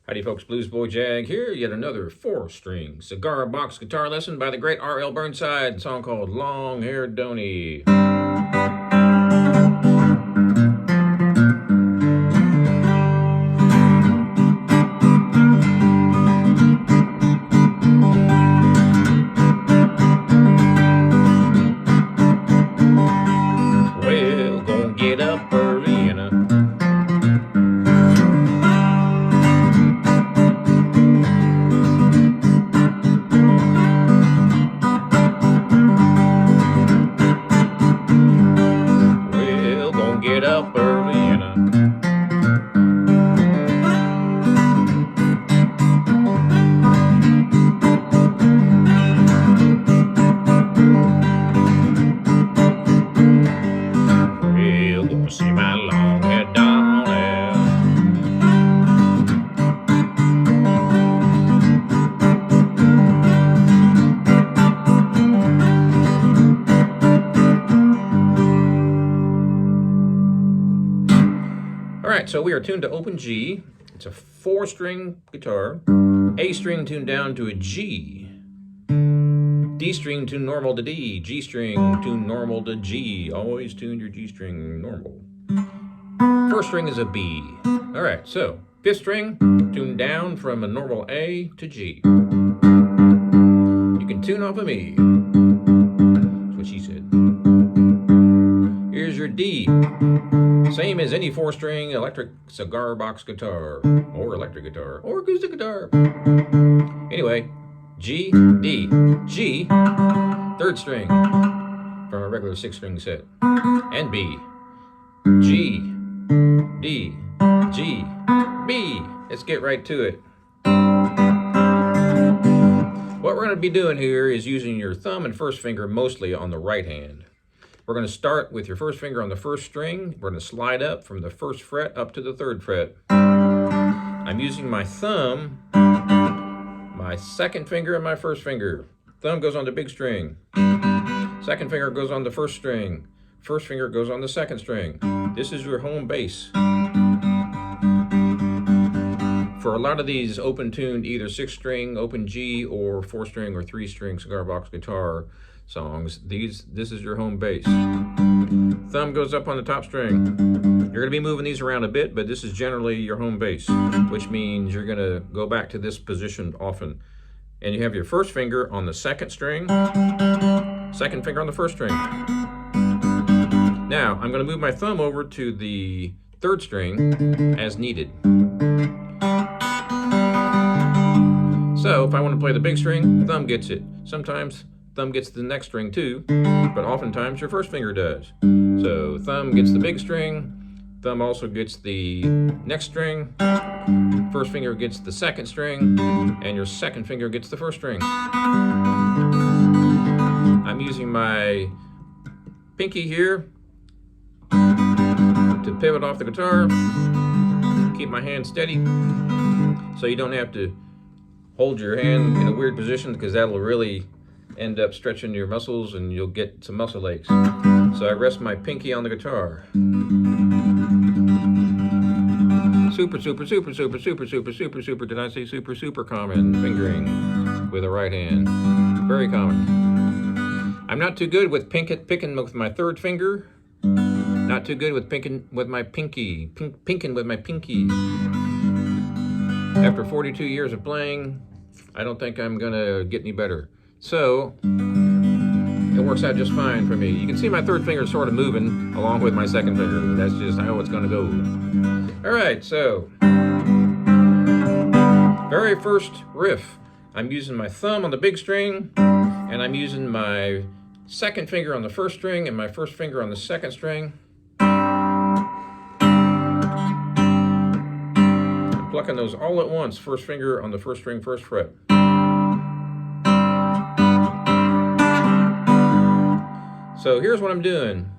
Howdy folks, bluesboyjag here, yet another 4-string cigar box guitar lesson by the great R.L. Burnside, a song called Long Haired Doney. Well, gonna get up early and get up early and well, gonna see my long-haired Doney. Alright, so we are tuned to open G. It's a 4-string guitar. A string tuned down to a G. D string tuned normal to D. G string tuned normal to G. Always tune your G string normal. 4th string is a B. Alright, so 5th string tuned down from a normal A to G. You can tune off of me. That's what she said. Here's your D. Same as any 4-string electric cigar box guitar, or electric guitar, or acoustic guitar. Anyway, G, D, G, 3rd string from a regular 6-string set, and B, G, D, G, B. Let's get right to it. What we're going to be doing here is using your thumb and 1st finger mostly on the right hand. We're going to start with your 1st finger on the 1st string. We're going to slide up from the 1st fret up to the 3rd fret. I'm using my thumb, my 2nd finger, and my 1st finger. Thumb goes on the big string. 2nd finger goes on the 1st string. 1st finger goes on the 2nd string. This is your home bass. For a lot of these open-tuned, either 6-string, open G, or 4-string or 3-string cigar box guitar songs, this is your home bass. Thumb goes up on the top string. You're going to be moving these around a bit, but this is generally your home bass, which means you're going to go back to this position often. And you have your 1st finger on the 2nd string, 2nd finger on the 1st string. Now, I'm going to move my thumb over to the 3rd string as needed. So, if I want to play the big string, thumb gets it. Sometimes thumb gets the next string too, but oftentimes your 1st finger does. So thumb gets the big string, thumb also gets the next string, 1st finger gets the 2nd string, and your 2nd finger gets the 1st string. I'm using my pinky here to pivot off the guitar, keep my hand steady, so you don't have to hold your hand in a weird position, because that'll really end up stretching your muscles and you'll get some muscle aches. So I rest my pinky on the guitar. Super, super, super, super, super, super, super, super, did I say super, super common fingering with the right hand. Very common. I'm not too good with picking with my 3rd finger. Not too good with picking with my pinky. Pinking with my pinky. After 42 years of playing, I don't think I'm gonna get any better. So, it works out just fine for me. You can see my 3rd finger sort of moving along with my 2nd finger. That's just how it's going to go. Alright, so, very first riff. I'm using my thumb on the big string, and I'm using my 2nd finger on the 1st string and my 1st finger on the 2nd string. I'm plucking those all at once. 1st finger on the 1st string, 1st fret. So here's what I'm doing.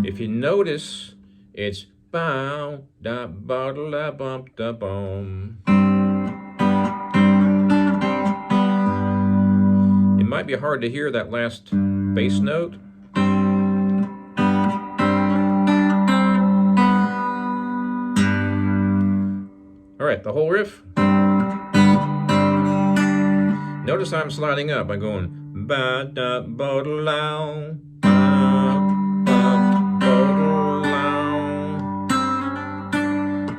If you notice, it's bow, da bottle da bump da bum. It might be hard to hear that last bass note. All right, the whole riff. Notice I'm sliding up. I'm going ba da ba da low, ba ba da low.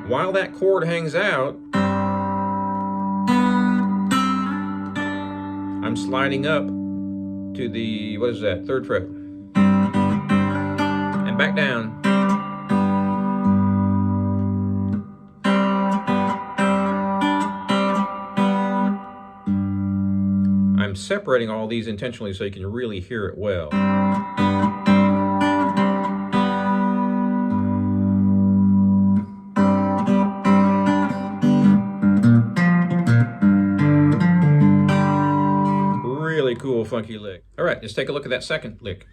While that chord hangs out, I'm sliding up to the, what is that, 3rd fret, and back down. I'm separating all these intentionally so you can really hear it well. Really cool, funky lick. All right, let's take a look at that second lick.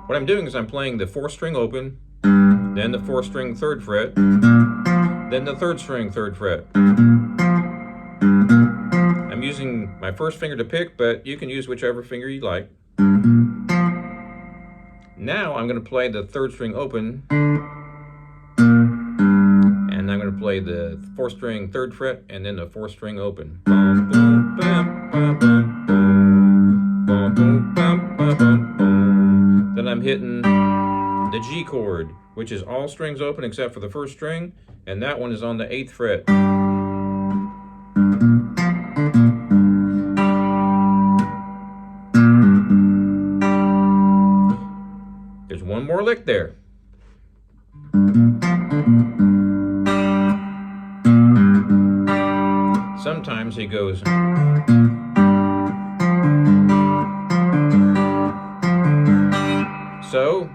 What I'm doing is I'm playing the 4th string open, then the 4th string 3rd fret, then the 3rd string 3rd fret. I'm using my first finger to pick, but you can use whichever finger you like. Now I'm going to play the 3rd string open, and I'm going to play the 4th string 3rd fret, and then the 4th string open. Boom, boom, bam, bam, boom, boom, boom, boom, bam, bam, bam, boom. Then I'm hitting the G chord, which is all strings open except for the 1st string, and that one is on the 8th fret. There's one more lick there. Sometimes he goes. So.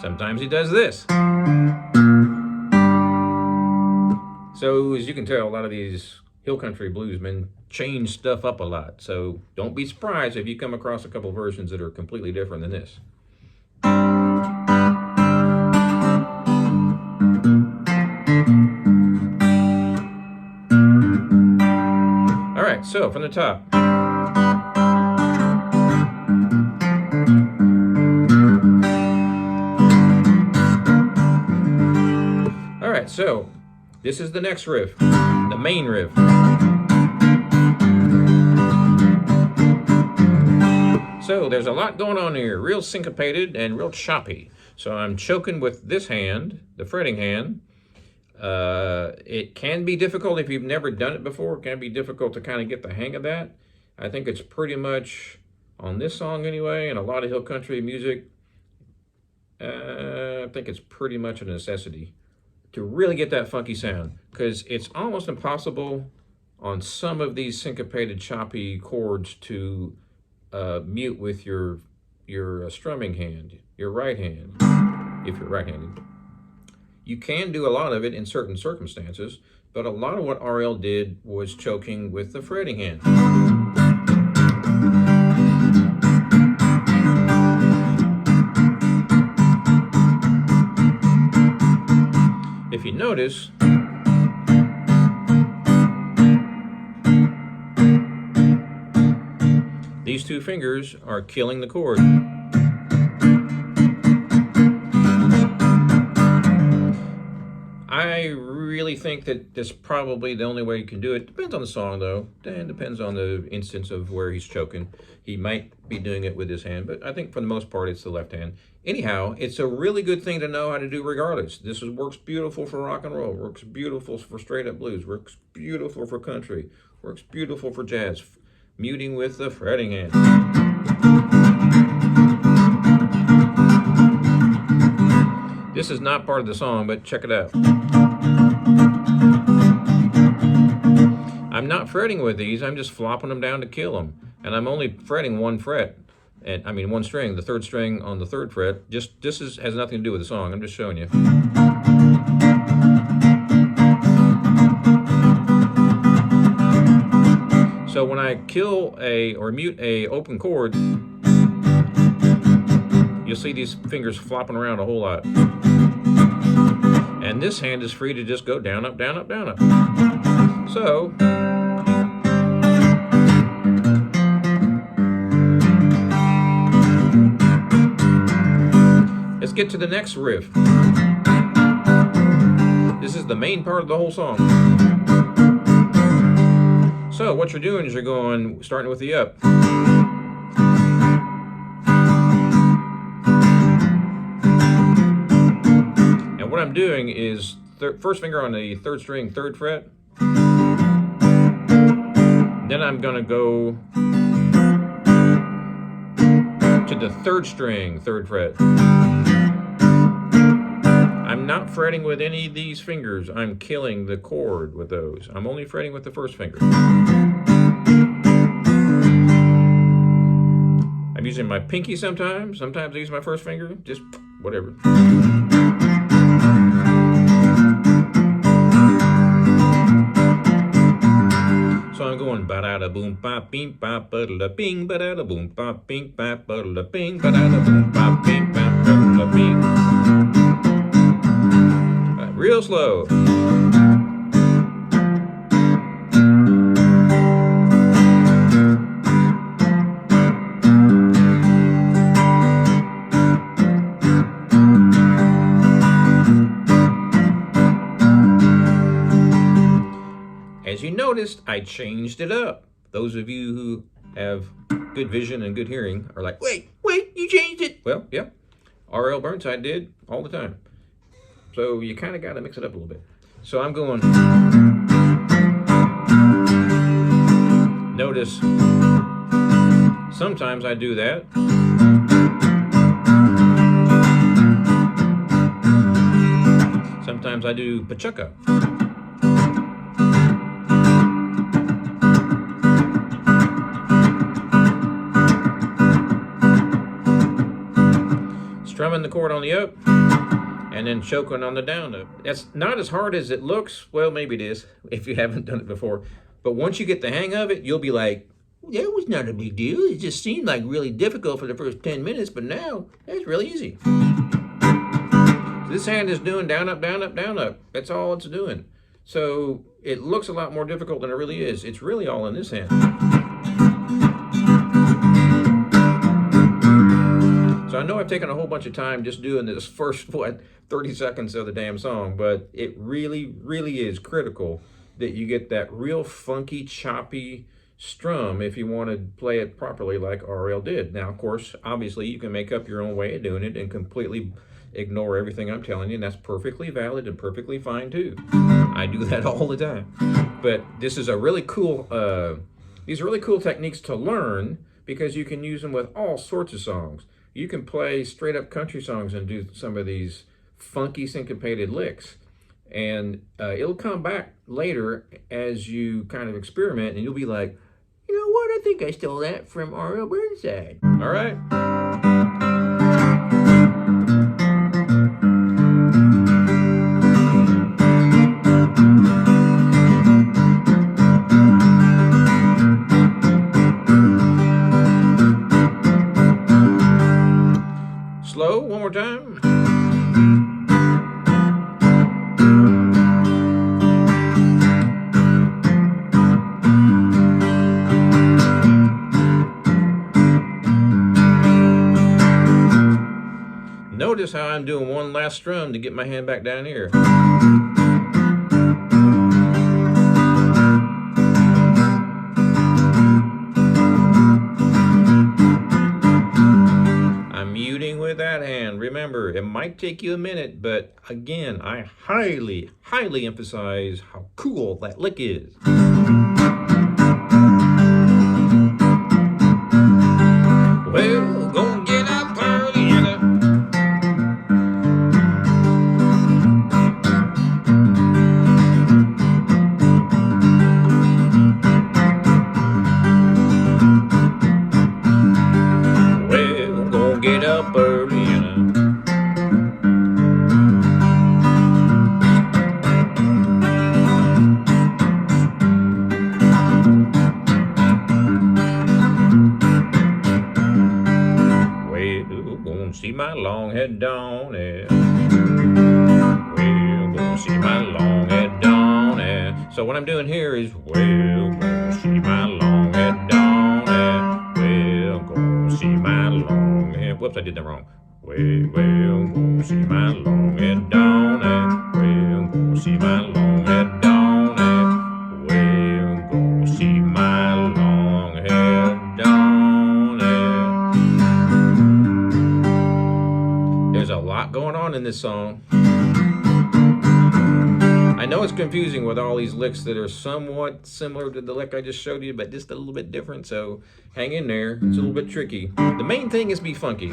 Sometimes he does this. So as you can tell, a lot of these hill country bluesmen change stuff up a lot. So don't be surprised if you come across a couple versions that are completely different than this. All right, so from the top. All right, so this is the next riff, the main riff. So there's a lot going on here, real syncopated and real choppy. So I'm choking with this hand, the fretting hand. It can be difficult if you've never done it before. It can be difficult to kind of get the hang of that. I think it's pretty much, on this song anyway, and a lot of hill country music, I think it's pretty much a necessity to really get that funky sound, because it's almost impossible on some of these syncopated, choppy chords to mute with your strumming hand, your right hand, if you're right-handed. You can do a lot of it in certain circumstances, but a lot of what RL did was choking with the fretting hand. If you notice, these two fingers are killing the chord. I really think that this is probably the only way you can do it. Depends on the song, though, and depends on the instance of where he's choking. He might be doing it with his hand, but I think for the most part it's the left hand. Anyhow, it's a really good thing to know how to do regardless. This works beautiful for rock and roll, works beautiful for straight up blues, works beautiful for country, works beautiful for jazz. Muting with the fretting hand. This is not part of the song, but check it out. I'm not fretting with these, I'm just flopping them down to kill them. And I'm only fretting one fret, and I mean one string, the third string on the third fret. Just this has nothing to do with the song, I'm just showing you. So when I kill or mute a open chord, you'll see these fingers flopping around a whole lot. And this hand is free to just go down, up, down, up, down, up. So, let's get to the next riff. This is the main part of the whole song. So what you're doing is you're going, starting with the up. And what I'm doing is first finger on the third string, third fret. Then I'm gonna go to the third string, third fret. I'm not fretting with any of these fingers. I'm killing the chord with those. I'm only fretting with the first finger. I'm using my pinky sometimes. Sometimes I use my first finger. Just whatever. So I'm going ba-da-da boom ba bing ba ba-da-da bing ba-da-da boom ba bing ba ba-da-da bing ba-da-da boom ba bing ba ba-da-da bing. Real slow. As you noticed, I changed it up. Those of you who have good vision and good hearing are like, wait, you changed it. Well, yeah, R.L. Burnside did all the time. So you kind of got to mix it up a little bit. So I'm going, notice, sometimes I do that. Sometimes I do pachuca. Strumming the chord on the up, and then choking on the down up. That's not as hard as it looks. Well, maybe it is if you haven't done it before. But once you get the hang of it, you'll be like, that was not a big deal. It just seemed like really difficult for the first 10 minutes, but now that's really easy. So this hand is doing down, up, down, up, down, up. That's all it's doing. So it looks a lot more difficult than it really is. It's really all in this hand. So I know I've taken a whole bunch of time just doing this first, 30 seconds of the damn song, but it really, really is critical that you get that real funky, choppy strum if you want to play it properly like RL did. Now, of course, obviously you can make up your own way of doing it and completely ignore everything I'm telling you, and that's perfectly valid and perfectly fine too. I do that all the time. But this is a really cool, these are really cool techniques to learn because you can use them with all sorts of songs. You can play straight up country songs and do some of these funky syncopated licks. And it'll come back later as you kind of experiment and you'll be like, you know what, I think I stole that from R.L. Burnside. All right. Slow, one more time. Notice how I'm doing one last strum to get my hand back down here. I'm muting with that hand. Remember, it might take you a minute, but again, I highly, highly emphasize how cool that lick is. Well, gonna get up early. my long-haired Doney. Well, gonna see my long-haired Doney. So what I'm doing here is, well, gonna see my long-haired Doney. Well, gonna see my long-haired. Whoops, I did that wrong. Well, gonna see my long-haired Doney. Well, gonna see my long-haired Doney. Well, gonna see my long-haired Doney. There's a lot going on in this song. I know it's confusing with all these licks that are somewhat similar to the lick I just showed you, but just a little bit different, so hang in there. It's a little bit tricky. The main thing is be funky.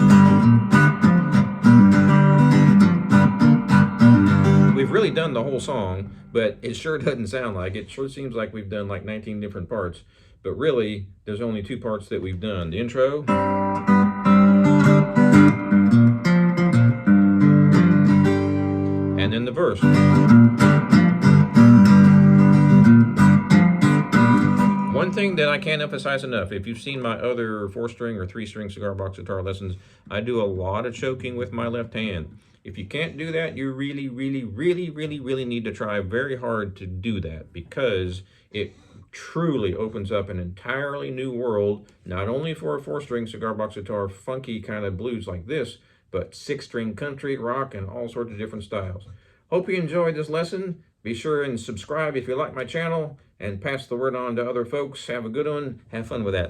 We've really done the whole song, but it sure doesn't sound like it. It sure seems like we've done like 19 different parts, but really, there's only 2 parts that we've done. The intro, and then the verse. One thing that I can't emphasize enough, if you've seen my other 4-string or 3-string cigar box guitar lessons, I do a lot of choking with my left hand. If you can't do that, you really need to try very hard to do that, because it truly opens up an entirely new world, not only for a 4-string cigar box guitar, funky kind of blues like this, but 6-string country, rock, and all sorts of different styles. Hope you enjoyed this lesson. Be sure and subscribe if you like my channel, and pass the word on to other folks. Have a good one. Have fun with that.